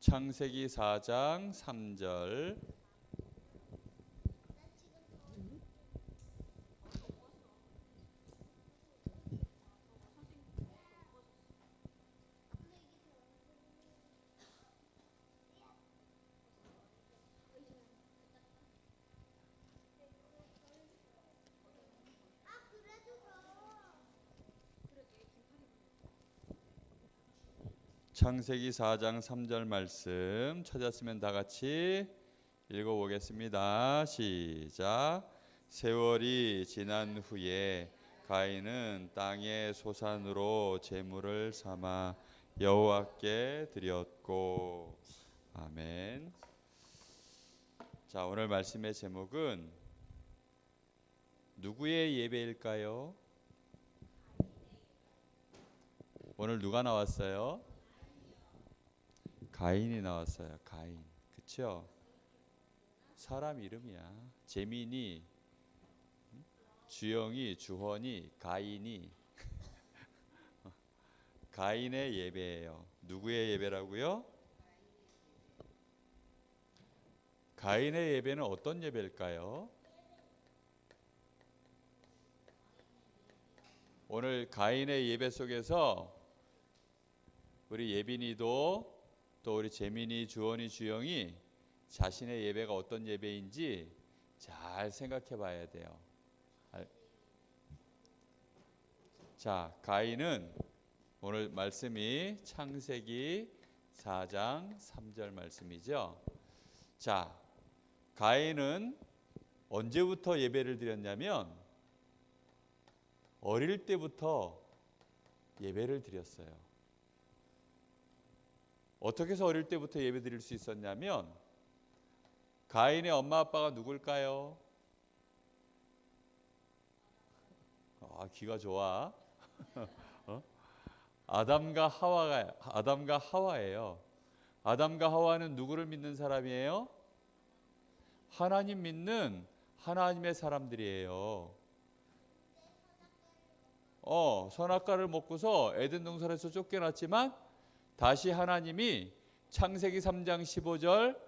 창세기 4장 3절. 창세기 4장 3절 말씀 찾았으면 다 같이 읽어보겠습니다. 시작. 세월이 지난 후에 가인은 땅의 소산으로 제물을 삼아 여호와께 드렸고. 아멘. 자, 오늘 말씀의 제목은 누구의 예배일까요? 오늘 누가 나왔어요? 가인이 나왔어요. 가인. 그쵸? 사람 이름이야. 재민이, 주영이, 주헌이, 가인이. 가인의 예배예요. 누구의 예배라고요? 가인의 예배는 어떤 예배일까요? 오늘 가인의 예배 속에서 우리 예빈이도 또 우리 재민이, 주원이, 주영이 자신의 예배가 어떤 예배인지 잘 생각해 봐야 돼요. 자, 가인은 오늘 말씀이 창세기 4장 3절 말씀이죠. 자, 가인은 언제부터 예배를 드렸냐면 어릴 때부터 예배를 드렸어요. 어떻게 해서 어릴 때부터 예배 드릴 수 있었냐면 가인의 엄마 아빠가 누굴까요? 귀가 좋아. 아담과 하와예요. 아담과 하와는 누구를 믿는 사람이에요? 하나님 믿는 하나님의 사람들이에요. 선악과를 먹고서 에덴 동산에서 쫓겨났지만 다시 하나님이 창세기 3장 15절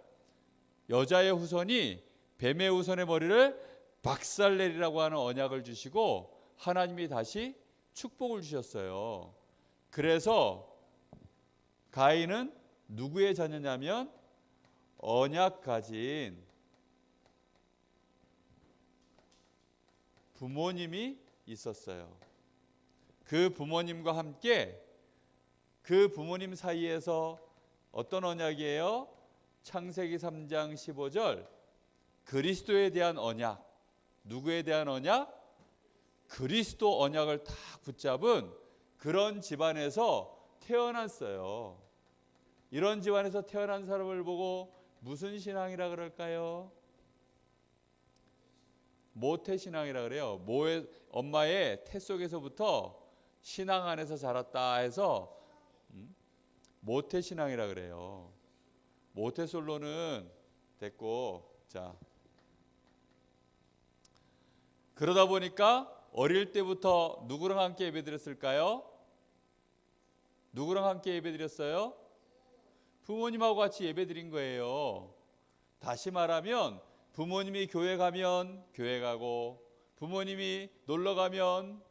여자의 후손이 뱀의 후손의 머리를 박살내리라고 하는 언약을 주시고 하나님이 다시 축복을 주셨어요. 그래서 가인은 누구의 자녀냐면 언약 가진 부모님이 있었어요. 그 부모님과 함께 그 부모님 사이에서 어떤 언약이에요? 창세기 3장 15절 그리스도에 대한 언약. 누구에 대한 언약? 그리스도 언약을 다 붙잡은 그런 집안에서 태어났어요. 이런 집안에서 태어난 사람을 보고 무슨 신앙이라 그럴까요? 모태신앙이라 그래요. 엄마의 태 속에서부터 신앙 안에서 자랐다 해서 모태신앙이라 그래요. 모태솔로는 됐고, 자, 그러다 보니까 어릴 때부터 누구랑 함께 예배드렸을까요? 누구랑 함께 예배드렸어요? 부모님하고 같이 예배드린 거예요. 다시 말하면 부모님이 교회 가면 교회 가고, 부모님이 놀러 가면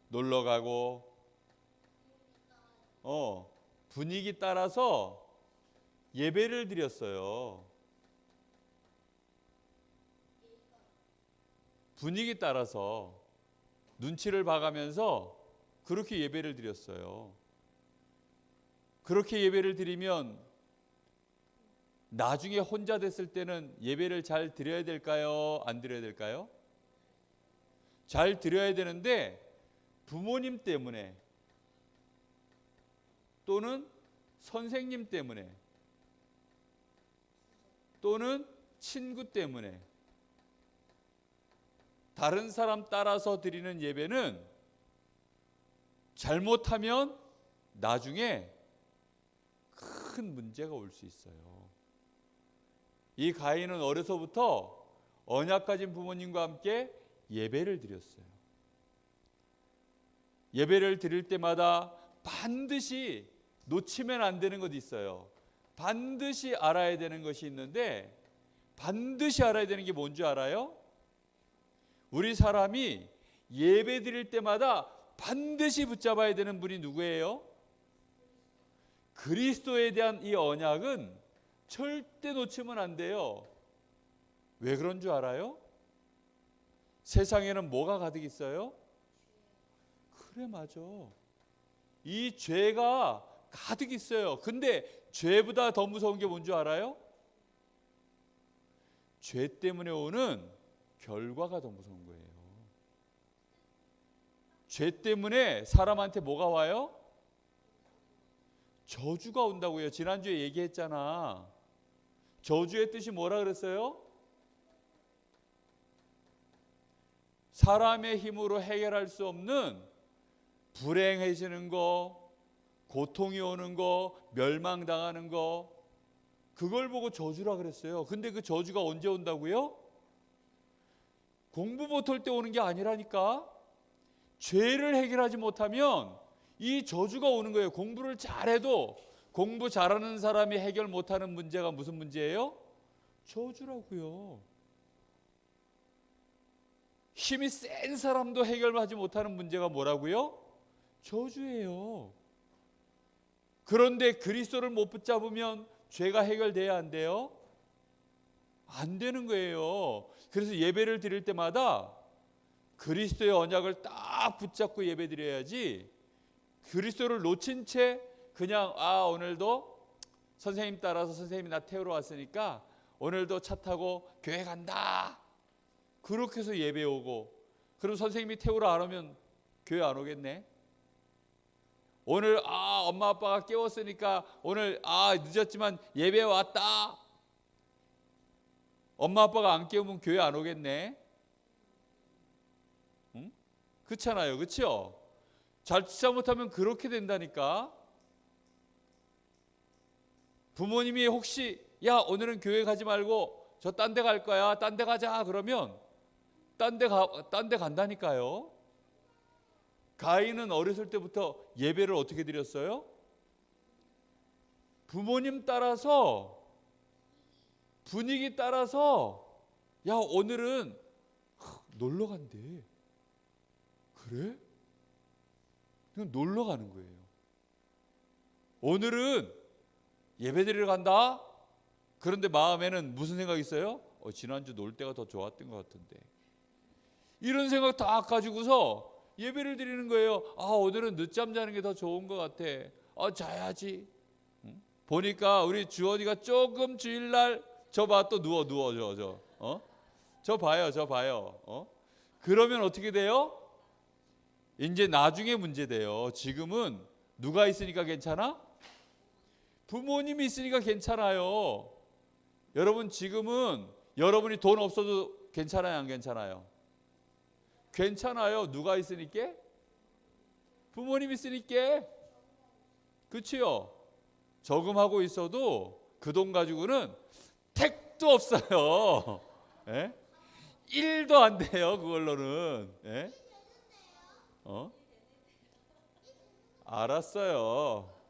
놀러 가고, 분위기 따라서 예배를 드렸어요. 분위기 따라서 눈치를 봐가면서 그렇게 예배를 드렸어요. 그렇게 예배를 드리면 나중에 혼자 됐을 때는 예배를 잘 드려야 될까요? 안 드려야 될까요? 잘 드려야 되는데 부모님 때문에 또는 선생님 때문에 또는 친구 때문에 다른 사람 따라서 드리는 예배는 잘못하면 나중에 큰 문제가 올 수 있어요. 이 가인은 어려서부터 언약 가진 부모님과 함께 예배를 드렸어요. 예배를 드릴 때마다 반드시 놓치면 안 되는 것이 있어요. 반드시 알아야 되는 것이 있는데, 반드시 알아야 되는 게 뭔지 알아요? 우리 사람이 예배 드릴 때마다 반드시 붙잡아야 되는 분이 누구예요? 그리스도에 대한 이 언약은 절대 놓치면 안 돼요. 왜 그런 줄 알아요? 세상에는 뭐가 가득 있어요? 그래, 맞아. 이 죄가 가득 있어요. 근데 죄보다 더 무서운 게 뭔 줄 알아요? 죄 때문에 오는 결과가 더 무서운 거예요. 죄 때문에 사람한테 뭐가 와요? 저주가 온다고요. 지난주에 얘기했잖아. 저주의 뜻이 뭐라 그랬어요? 사람의 힘으로 해결할 수 없는 불행해지는 거, 고통이 오는 거, 멸망당하는 거, 그걸 보고 저주라 그랬어요. 근데 그 저주가 언제 온다고요? 공부 못할 때 오는 게 아니라니까. 죄를 해결하지 못하면 이 저주가 오는 거예요. 공부를 잘해도 공부 잘하는 사람이 해결 못하는 문제가 무슨 문제예요? 저주라고요. 힘이 센 사람도 해결하지 못하는 문제가 뭐라고요? 저주예요. 그런데 그리스도를 못 붙잡으면 죄가 해결돼야 안 돼요? 안 되는 거예요. 그래서 예배를 드릴 때마다 그리스도의 언약을 딱 붙잡고 예배 드려야지, 그리스도를 놓친 채 그냥 오늘도 선생님 따라서 선생님이 나 태우러 왔으니까 오늘도 차 타고 교회 간다, 그렇게 해서 예배 오고, 그럼 선생님이 태우러 안 오면 교회 안 오겠네. 오늘 엄마 아빠가 깨웠으니까 오늘 늦었지만 예배 왔다, 엄마 아빠가 안 깨우면 교회 안 오겠네. 응? 그렇잖아요. 그렇죠? 잘못하면 그렇게 된다니까. 부모님이 혹시 야 오늘은 교회 가지 말고 저 딴 데 갈 거야, 딴 데 가자 그러면 딴 데 간다니까요. 가인은 어렸을 때부터 예배를 어떻게 드렸어요? 부모님 따라서, 분위기 따라서, 야 오늘은 놀러 간대. 그래? 그냥 놀러 가는 거예요. 오늘은 예배 드리러 간다. 그런데 마음에는 무슨 생각이 있어요? 지난주 놀 때가 더 좋았던 것 같은데. 이런 생각 다 가지고서 예배를 드리는 거예요. 오늘은 늦잠 자는 게 더 좋은 것 같아. 자야지. 보니까 우리 주원이가 조금 주일날 저 봐, 또 누워 저 봐요. 그러면 어떻게 돼요? 이제 나중에 문제 돼요. 지금은 누가 있으니까 괜찮아? 부모님이 있으니까 괜찮아요. 여러분 지금은 여러분이 돈 없어도 괜찮아요, 안 괜찮아요? 괜찮아요. 누가 있으니까? 부모님 있으니까. 그치요? 저금하고 있어도 그 돈 가지고는 택도 없어요. 예? 1도 안 돼요, 그걸로는. 예? 알았어요.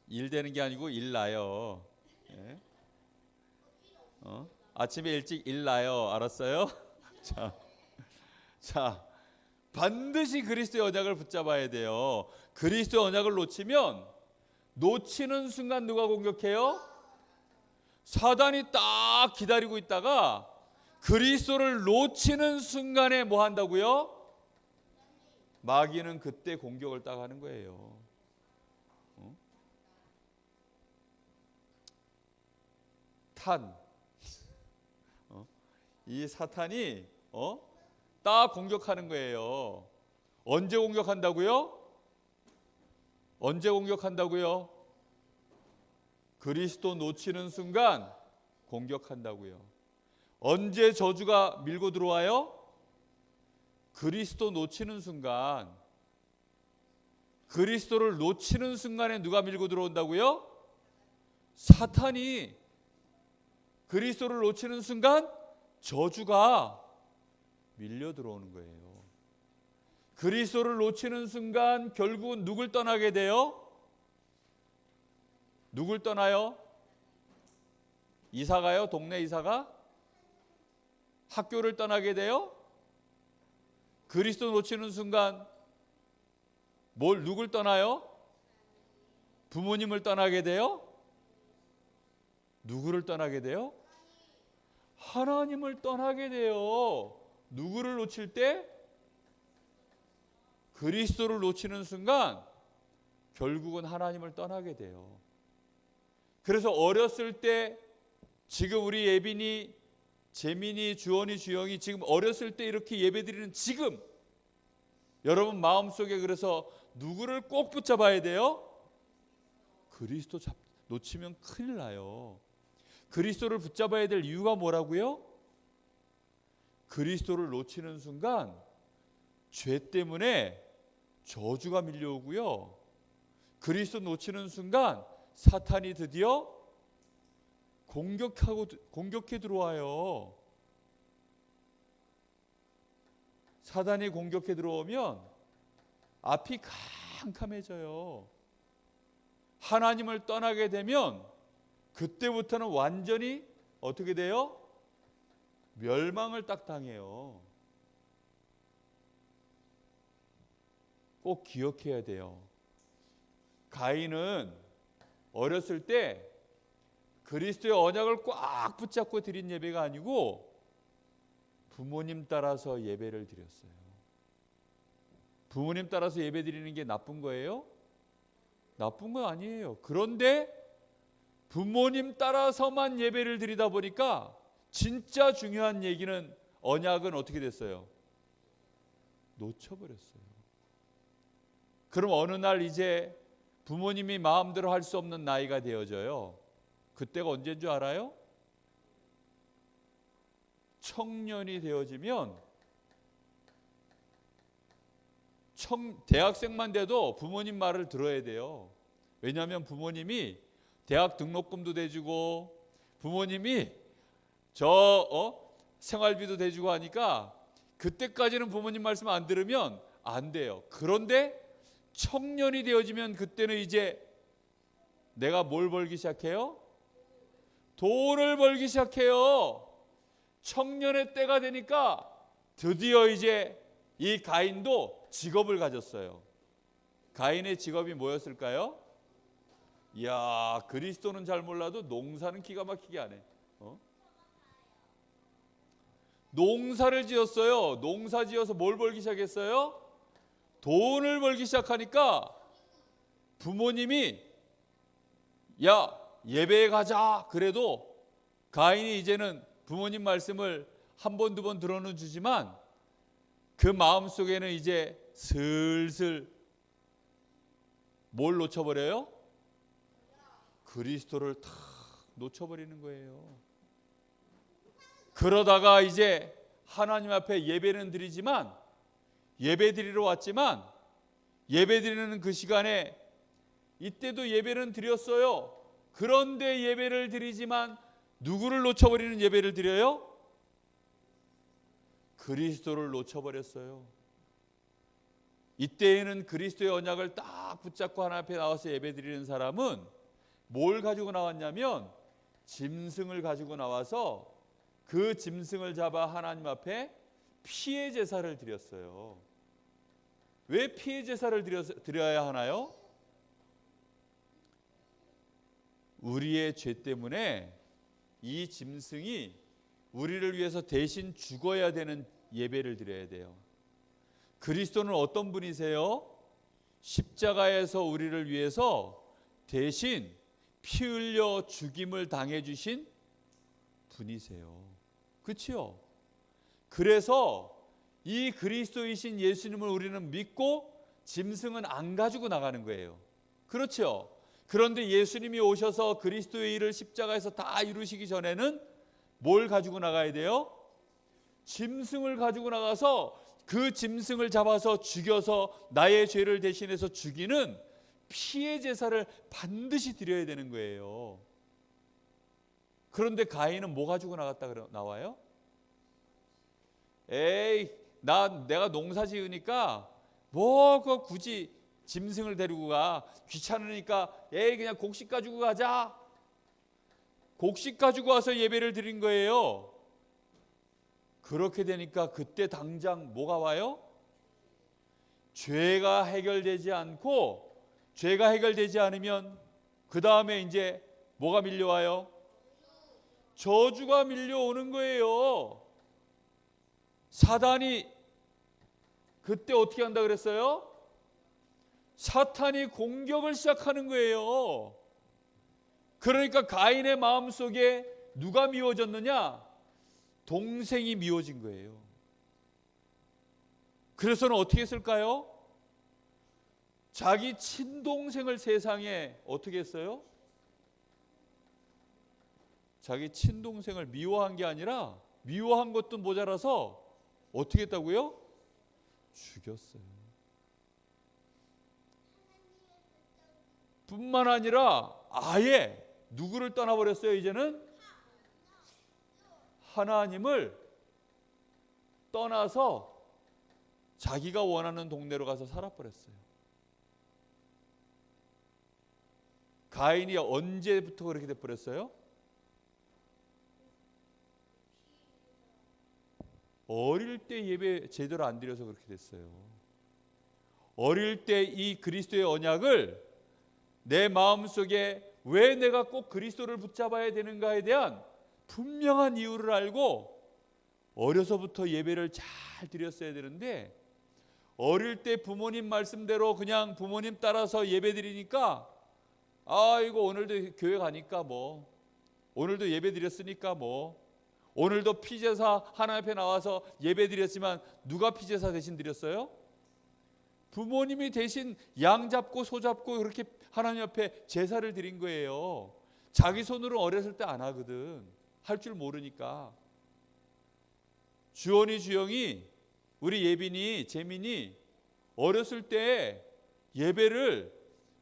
일 되는 게 아니고 일 나요. 예? 아침에 일찍 일 나요. 알았어요? 자, 반드시 그리스도의 언약을 붙잡아야 돼요. 그리스도의 언약을 놓치는 순간 누가 공격해요? 사단이 딱 기다리고 있다가 그리스도를 놓치는 순간에 뭐 한다고요? 마귀는 그때 공격을 딱 하는 거예요. 이 사탄이 딱 공격하는 거예요. 언제 공격한다고요? 언제 공격한다고요? 그리스도 놓치는 순간 공격한다고요. 언제 저주가 밀고 들어와요? 그리스도 놓치는 순간. 그리스도를 놓치는 순간에 누가 밀고 들어온다고요? 사탄이. 그리스도를 놓치는 순간 저주가 밀려 들어오는 거예요. 그리스도를 놓치는 순간 결국은 누굴 떠나게 돼요? 누굴 떠나요? 이사가요? 동네 이사가? 학교를 떠나게 돼요? 그리스도 놓치는 순간 누굴 떠나요? 부모님을 떠나게 돼요? 누구를 떠나게 돼요? 하나님을 떠나게 돼요. 누구를 놓칠 때? 그리스도를 놓치는 순간 결국은 하나님을 떠나게 돼요. 그래서 어렸을 때 지금 우리 예빈이, 재민이, 주원이, 주영이 지금 어렸을 때 이렇게 예배드리는 지금 여러분 마음속에 그래서 누구를 꼭 붙잡아야 돼요? 그리스도 놓치면 큰일 나요. 그리스도를 붙잡아야 될 이유가 뭐라고요? 그리스도를 놓치는 순간 죄 때문에 저주가 밀려오고요. 그리스도 놓치는 순간 사탄이 드디어 공격해 들어와요. 사단이 공격해 들어오면 앞이 캄캄해져요. 하나님을 떠나게 되면 그때부터는 완전히 어떻게 돼요? 멸망을 딱 당해요. 꼭 기억해야 돼요. 가인은 어렸을 때 그리스도의 언약을 꽉 붙잡고 드린 예배가 아니고 부모님 따라서 예배를 드렸어요. 부모님 따라서 예배 드리는 게 나쁜 거예요? 나쁜 건 아니에요. 그런데 부모님 따라서만 예배를 드리다 보니까 진짜 중요한 얘기는 언약은 어떻게 됐어요? 놓쳐버렸어요. 그럼 어느 날 이제 부모님이 마음대로 할 수 없는 나이가 되어져요. 그때가 언제인 줄 알아요? 청년이 되어지면 대학생만 돼도 부모님 말을 들어야 돼요. 왜냐하면 대학 등록금도 대주고 부모님이 생활비도 대주고 하니까 그때까지는 부모님 말씀 안 들으면 안 돼요. 그런데 청년이 되어지면 그때는 이제 내가 뭘 벌기 시작해요? 돈을 벌기 시작해요. 청년의 때가 되니까 드디어 이제 이 가인도 직업을 가졌어요. 가인의 직업이 뭐였을까요? 이야, 그리스도는 잘 몰라도 농사는 기가 막히게 하네. 농사를 지었어요. 농사 지어서 뭘 벌기 시작했어요? 돈을 벌기 시작하니까 부모님이 야, 예배에 가자 그래도 가인이 이제는 부모님 말씀을 한 번, 두 번 들어는 주지만 그 마음속에는 이제 슬슬 뭘 놓쳐버려요? 그리스도를 탁 놓쳐버리는 거예요. 그러다가 이제 하나님 앞에 예배는 드리지만 예배 드리러 왔지만 예배 드리는 그 시간에 이때도 예배는 드렸어요. 그런데 예배를 드리지만 누구를 놓쳐버리는 예배를 드려요? 그리스도를 놓쳐버렸어요. 이때에는 그리스도의 언약을 딱 붙잡고 하나님 앞에 나와서 예배 드리는 사람은 뭘 가지고 나왔냐면 짐승을 가지고 나와서 그 짐승을 잡아 하나님 앞에 피의 제사를 드렸어요. 왜 피의 제사를 드려야 하나요? 우리의 죄 때문에 이 짐승이 우리를 위해서 대신 죽어야 되는 예배를 드려야 돼요. 그리스도는 어떤 분이세요? 십자가에서 우리를 위해서 대신 피 흘려 죽임을 당해 주신 분이세요. 그렇죠? 그래서 이 그리스도이신 예수님을 우리는 믿고 짐승은 안 가지고 나가는 거예요. 그렇죠? 그런데 예수님이 오셔서 그리스도의 일을 십자가에서 다 이루시기 전에는 뭘 가지고 나가야 돼요? 짐승을 가지고 나가서 그 짐승을 잡아서 죽여서 나의 죄를 대신해서 죽이는 피의 제사를 반드시 드려야 되는 거예요. 그런데 가인은 뭐 가지고 나와요? 에이, 내가 농사 지으니까 뭐 굳이 짐승을 데리고 가. 귀찮으니까 에이 그냥 곡식 가지고 가자. 곡식 가지고 와서 예배를 드린 거예요. 그렇게 되니까 그때 당장 뭐가 와요? 죄가 해결되지 않고, 죄가 해결되지 않으면 그 다음에 이제 뭐가 밀려와요? 저주가 밀려오는 거예요. 사단이 그때 어떻게 한다 그랬어요? 사탄이 공격을 시작하는 거예요. 그러니까 가인의 마음속에 누가 미워졌느냐? 동생이 미워진 거예요. 그래서는 어떻게 했을까요? 자기 친동생을 세상에 어떻게 했어요? 자기 친동생을 미워한 게 아니라 미워한 것도 모자라서 어떻게 했다고요? 죽였어요. 뿐만 아니라 아예 누구를 떠나버렸어요? 이제는 하나님을 떠나서 자기가 원하는 동네로 가서 살아버렸어요. 가인이 언제부터 그렇게 돼버렸어요? 어릴 때 예배 제대로 안 드려서 그렇게 됐어요. 어릴 때 이 그리스도의 언약을 내 마음속에 왜 내가 꼭 그리스도를 붙잡아야 되는가에 대한 분명한 이유를 알고 어려서부터 예배를 잘 드렸어야 되는데, 어릴 때 부모님 말씀대로 그냥 부모님 따라서 예배 드리니까 아이고 오늘도 교회 가니까 뭐, 오늘도 예배 드렸으니까 뭐, 오늘도 피제사 하나님 앞에 나와서 예배 드렸지만 누가 피제사 대신 드렸어요? 부모님이 대신 양 잡고 소 잡고 그렇게 하나님 앞에 제사를 드린 거예요. 자기 손으로 어렸을 때 안 하거든. 할 줄 모르니까. 주원이 주영이 우리 예빈이 재민이 어렸을 때 예배를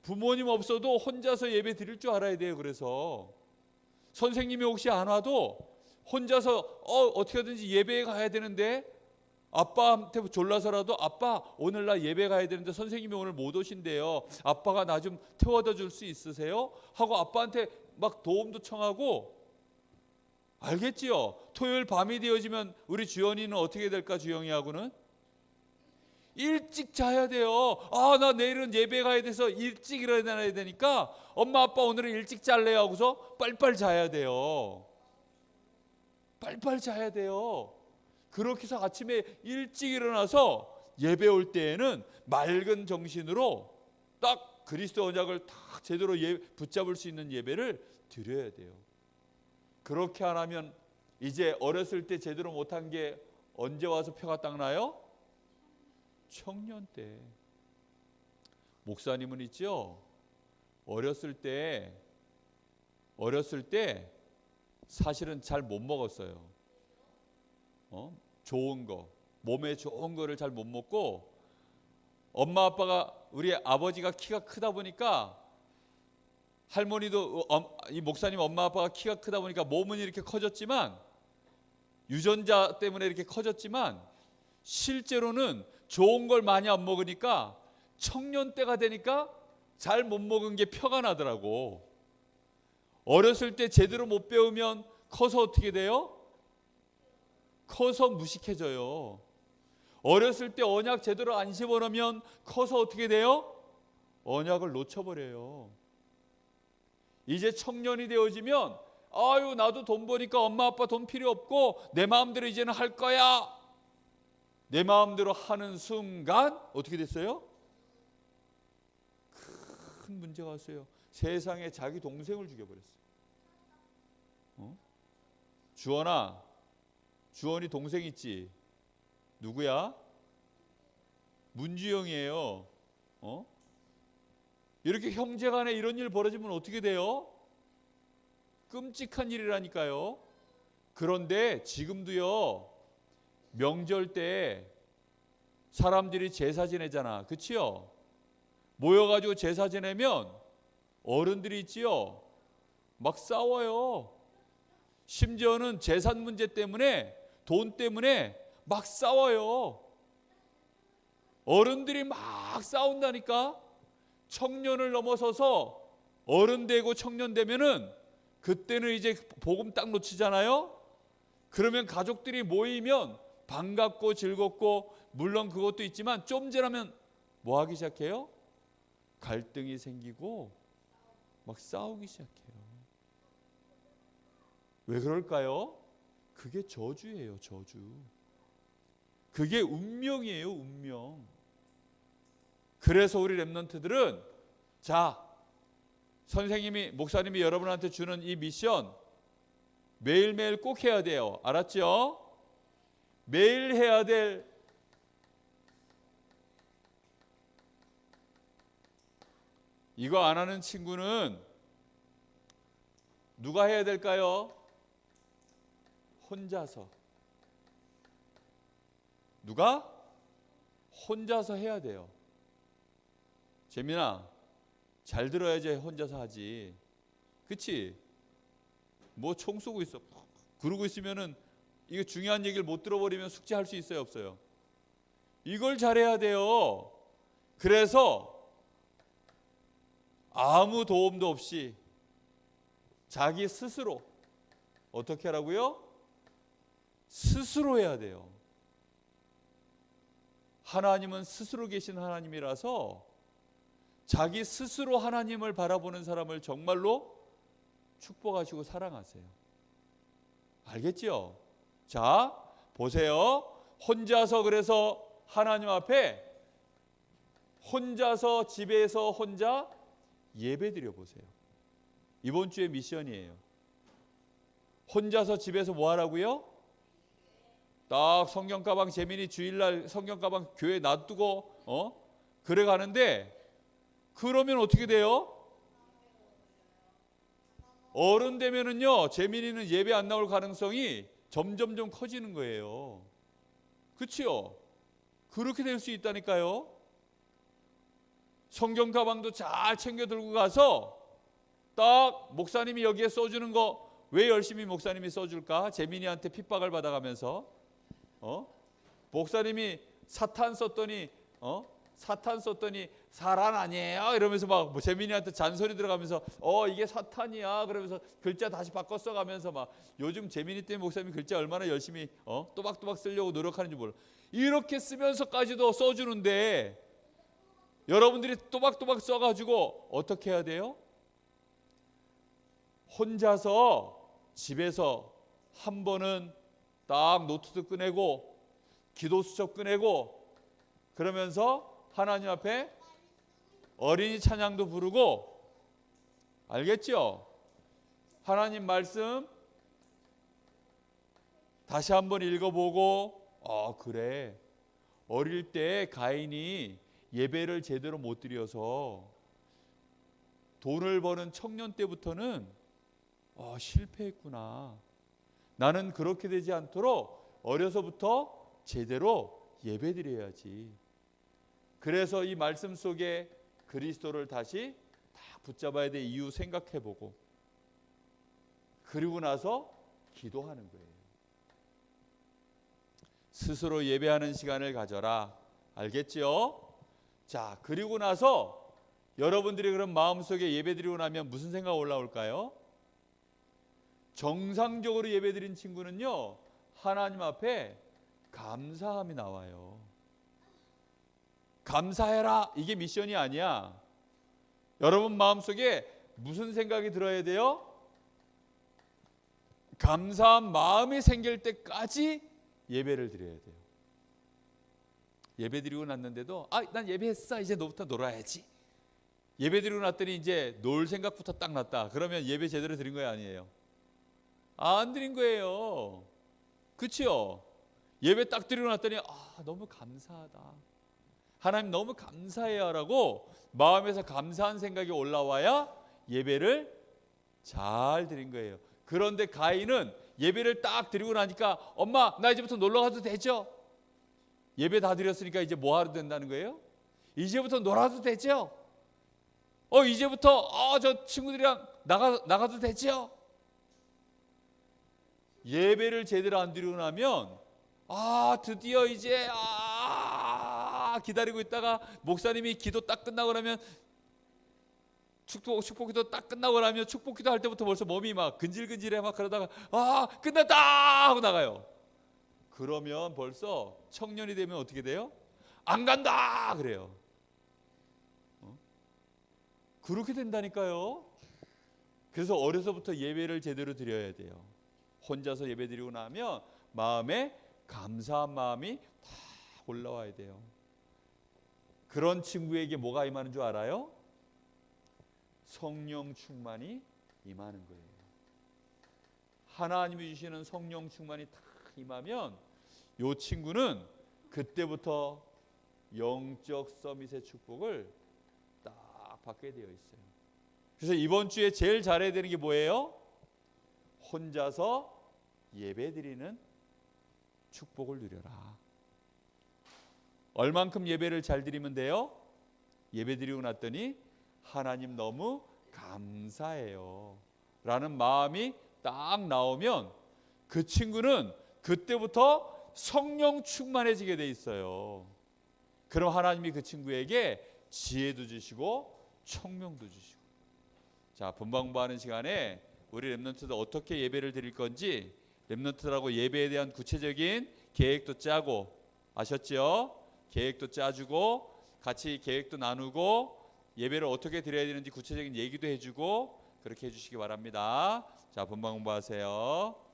부모님 없어도 혼자서 예배 드릴 줄 알아야 돼요. 그래서 선생님이 혹시 안 와도 혼자서 어떻게 하든지 예배에 가야 되는데, 아빠한테 졸라서라도 아빠 오늘 나 예배 가야 되는데 선생님이 오늘 못 오신대요. 아빠가 나 좀 태워다 줄 수 있으세요? 하고 아빠한테 막 도움도 청하고. 알겠지요? 토요일 밤이 되어지면 우리 주연이는 어떻게 될까? 주영이하고는 일찍 자야 돼요. 아, 나 내일은 예배 가야 돼서 일찍 일어나야 되니까 엄마 아빠 오늘은 일찍 잘래요 하고서 빨빨 자야 돼요. 빨빨 자야 돼요. 그렇게 해서 아침에 일찍 일어나서 예배 올 때에는 맑은 정신으로 딱 그리스도 언약을 딱 제대로 붙잡을 수 있는 예배를 드려야 돼요. 그렇게 안 하면 이제 어렸을 때 제대로 못한 게 언제 와서 표가 딱 나요? 청년 때. 목사님은 있죠? 어렸을 때 사실은 잘 못 먹었어요. 좋은 거, 몸에 좋은 거를 잘 못 먹고, 엄마 아빠가, 우리 아버지가 키가 크다 보니까, 할머니도 이 목사님 엄마 아빠가 키가 크다 보니까 몸은 이렇게 커졌지만, 유전자 때문에 이렇게 커졌지만 실제로는 좋은 걸 많이 안 먹으니까 청년 때가 되니까 잘 못 먹은 게 표가 나더라고. 어렸을 때 제대로 못 배우면 커서 어떻게 돼요? 커서 무식해져요. 어렸을 때 언약 제대로 안 씹어놓으면 커서 어떻게 돼요? 언약을 놓쳐버려요. 이제 청년이 되어지면 아유 나도 돈 버니까 엄마 아빠 돈 필요 없고 내 마음대로 이제는 할 거야. 내 마음대로 하는 순간 어떻게 됐어요? 큰 문제가 왔어요. 세상에 자기 동생을 죽여버렸어요. 주원아, 주원이 동생 있지? 누구야? 문주영이에요. 이렇게 형제간에 이런 일 벌어지면 어떻게 돼요? 끔찍한 일이라니까요. 그런데 지금도요, 명절 때 사람들이 제사 지내잖아. 그치요? 모여가지고 제사 지내면 어른들이 있지요, 막 싸워요. 심지어는 재산 문제 때문에, 돈 때문에 막 싸워요. 어른들이 막 싸운다니까. 청년을 넘어서서 어른 되고 청년 되면은 그때는 이제 복음 딱 놓치잖아요. 그러면 가족들이 모이면 반갑고 즐겁고 물론 그것도 있지만 좀 지나면 뭐 하기 시작해요? 갈등이 생기고 막 싸우기 시작해요. 왜 그럴까요? 그게 저주예요, 저주. 그게 운명이에요, 운명. 그래서 우리 렘넌트들은 자, 선생님이 목사님이 여러분한테 주는 이 미션 매일매일 꼭 해야 돼요. 알았죠? 매일 해야 될 이거 안 하는 친구는 누가 해야 될까요? 혼자서. 누가? 혼자서 해야 돼요. 재민아, 잘 들어야지 혼자서 하지. 그치? 뭐 총 쏘고 있어. 그러고 있으면은 이거 중요한 얘기를 못 들어버리면 숙제할 수 있어요, 없어요? 이걸 잘해야 돼요. 그래서 아무 도움도 없이 자기 스스로 어떻게 하라고요? 스스로 해야 돼요. 하나님은 스스로 계신 하나님이라서 자기 스스로 하나님을 바라보는 사람을 정말로 축복하시고 사랑하세요. 알겠지요? 자, 보세요. 혼자서 그래서 하나님 앞에 혼자서 집에서 혼자 예배 드려 보세요. 이번 주의 미션이에요. 혼자서 집에서 뭐 하라고요? 딱 성경 가방 재민이 주일날 성경 가방 교회에 놔두고 그래 가는데 그러면 어떻게 돼요? 어른 되면은요, 재민이는 예배 안 나올 가능성이 점점점 커지는 거예요. 그렇지요? 그렇게 될 수 있다니까요. 성경 가방도 잘 챙겨 들고 가서 딱 목사님이 여기에 써주는 거 왜 열심히 목사님이 써줄까? 재민이한테 핍박을 받아가면서 목사님이 사탄 썼더니 사탄 아니에요 이러면서 막 재민이한테 잔소리 들어가면서 이게 사탄이야 그러면서 글자 다시 바꿔 써가면서 막 요즘 재민이 때문에 목사님이 글자 얼마나 열심히 또박또박 쓰려고 노력하는지 몰라. 이렇게 쓰면서까지도 써주는데 여러분들이 또박또박 써가지고 어떻게 해야 돼요? 혼자서 집에서 한 번은 딱 노트도 꺼내고 기도 수첩 꺼내고 그러면서 하나님 앞에 어린이 찬양도 부르고 알겠죠? 하나님 말씀 다시 한번 읽어보고 그래 어릴 때 가인이 예배를 제대로 못 드려서 돈을 버는 청년 때부터는 실패했구나. 나는 그렇게 되지 않도록 어려서부터 제대로 예배 드려야지. 그래서 이 말씀 속에 그리스도를 다시 딱 붙잡아야 될 이유 생각해보고 그리고 나서 기도하는 거예요. 스스로 예배하는 시간을 가져라. 알겠지요? 자, 그리고 나서 여러분들이 그럼 마음속에 예배드리고 나면 무슨 생각 올라올까요? 정상적으로 예배드린 친구는요, 하나님 앞에 감사함이 나와요. 감사해라. 이게 미션이 아니야. 여러분 마음속에 무슨 생각이 들어야 돼요? 감사한 마음이 생길 때까지 예배를 드려야 돼요. 예배 드리고 났는데도 난 예배했어. 이제 너부터 놀아야지. 예배 드리고 났더니 이제 놀 생각부터 딱 났다. 그러면 예배 제대로 드린 거예요, 아니에요? 안 드린 거예요. 그렇죠? 예배 딱 드리고 났더니 너무 감사하다. 하나님 너무 감사해요 라고 마음에서 감사한 생각이 올라와야 예배를 잘 드린 거예요. 그런데 가인은 예배를 딱 드리고 나니까 엄마 나 이제부터 놀러 가도 되죠? 예배 다 드렸으니까 이제 뭐 하러 된다는 거예요? 이제부터 놀아도 되죠? 이제부터 저 친구들이랑 나가도 되죠? 예배를 제대로 안 드리고 나면 드디어 이제 기다리고 있다가 목사님이 기도 딱 끝나고 나면 축복기도 딱 끝나고 나면 축복기도 할 때부터 벌써 몸이 막 근질근질해 막 그러다가 아 끝났다 하고 나가요. 그러면 벌써 청년이 되면 어떻게 돼요? 안 간다 그래요. 그렇게 된다니까요. 그래서 어려서부터 예배를 제대로 드려야 돼요. 혼자서 예배 드리고 나면 마음에 감사한 마음이 다 올라와야 돼요. 그런 친구에게 뭐가 임하는 줄 알아요? 성령 충만이 임하는 거예요. 하나님이 주시는 성령 충만이 다 임하면 이 친구는 그때부터 영적 서밋의 축복을 딱 받게 되어 있어요. 그래서 이번 주에 제일 잘해야 되는 게 뭐예요? 혼자서 예배드리는 축복을 누려라. 얼만큼 예배를 잘 드리면 돼요? 예배드리고 났더니 하나님 너무 감사해요 라는 마음이 딱 나오면 그 친구는 그때부터 성령 충만해지게 돼 있어요. 그럼 하나님이 그 친구에게 지혜도 주시고 청명도 주시고. 자, 본방 공부하는 시간에 우리 렘넌트들 어떻게 예배를 드릴 건지 렘넌트들하고 예배에 대한 구체적인 계획도 짜고, 아셨죠? 계획도 짜주고 같이 계획도 나누고 예배를 어떻게 드려야 되는지 구체적인 얘기도 해주고 그렇게 해주시기 바랍니다. 자, 본방 공부하세요.